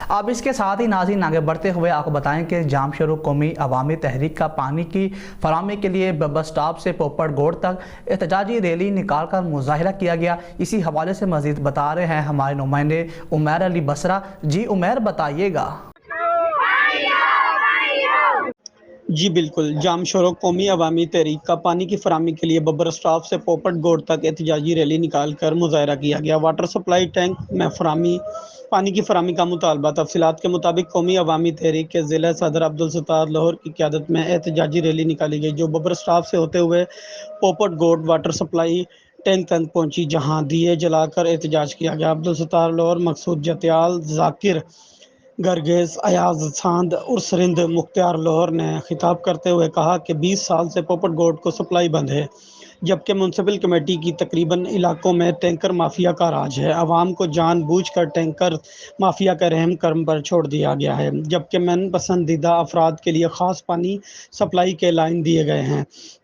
اب اس کے ساتھ ہی ناظرین آگے بڑھتے ہوئے آپ کو بتائیں کہ جام شروع قومی عوامی تحریک کا پانی کی فراہمی کے لیے بس سٹاپ سے پوپٹ گوڑ تک احتجاجی ریلی نکال کر مظاہرہ کیا گیا۔ اسی حوالے سے مزید بتا رہے ہیں ہمارے نمائندے عمیر علی بصرہ۔ جی عمیر، بتائیے گا۔ جی بالکل، جام شروع قومی عوامی تحریک کا پانی کی فراہمی کے لیے ببر اسٹاپ سے پوپٹ گوڑ تک احتجاجی ریلی نکال کر مظاہرہ کیا گیا۔ واٹر سپلائی ٹینک میں پانی کی فراہمی کا مطالبہ۔ تفصیلات کے مطابق قومی عوامی تحریک کے ضلع صدر عبدالستار لاہور کی قیادت میں احتجاجی ریلی نکالی گئی، جو ببر اسٹاپ سے ہوتے ہوئے پوپٹ گوڑ واٹر سپلائی ٹینک تک پہنچی، جہاں دیے جلا کر احتجاج کیا گیا۔ عبدالستار لاہور، مقصود جتیال، ذاکر گرگیز، ایاز ساند اور سرند مختار لاہور نے خطاب کرتے ہوئے کہا کہ 20 سال سے پوپٹ گوڑ کو سپلائی بند ہے، جبکہ میونسپل کمیٹی کی تقریباً علاقوں میں ٹینکر مافیا کا راج ہے۔ عوام کو جان بوجھ کر ٹینکر مافیا کے رحم کرم پر چھوڑ دیا گیا ہے، جبکہ من پسندیدہ افراد کے لیے خاص پانی سپلائی کے لائن دیے گئے ہیں،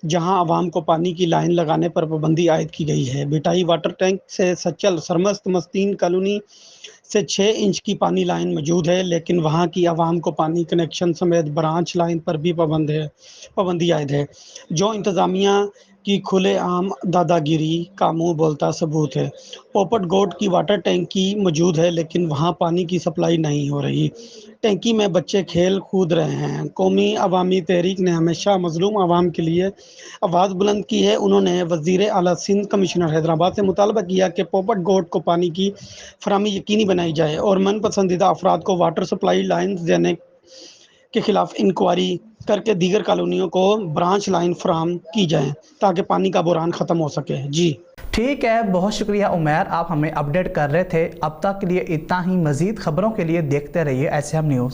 جہاں عوام کو پانی کی لائن لگانے پر پابندی عائد کی گئی ہے۔ بھٹائی واٹر ٹینک سے سچل سرمست مستین کالونی سے 6 انچ کی پانی لائن موجود ہے، لیکن وہاں کی عوام کو پانی کنیکشن سمیت برانچ لائن پر بھی پابندی عائد ہے، جو انتظامیہ کی کھلے عام دادا گیری کا منہ بولتا ثبوت ہے۔ پوپٹ گوڑ کی واٹر ٹینکی موجود ہے، لیکن وہاں پانی کی سپلائی نہیں ہو رہی۔ ٹینکی میں بچے کھیل کود رہے ہیں۔ قومی عوامی تحریک نے ہمیشہ مظلوم عوام کے لیے آواز بلند کی ہے۔ انہوں نے وزیر اعلیٰ سندھ کمشنر حیدرآباد سے مطالبہ کیا کہ پوپٹ گوڑ کو پانی کی فراہمی یقینی بنائی جائے اور من پسندیدہ افراد کو واٹر سپلائی لائنز دینے کے خلاف انکوائری کر کے دیگر کالونیوں کو برانچ لائن فراہم کی جائیں تاکہ پانی کا بحران ختم ہو سکے۔ جی ٹھیک ہے، بہت شکریہ عمیر، آپ ہمیں اپڈیٹ کر رہے تھے۔ اب تک کے لیے اتنا ہی۔ مزید خبروں کے لیے دیکھتے رہیے SM نیوز۔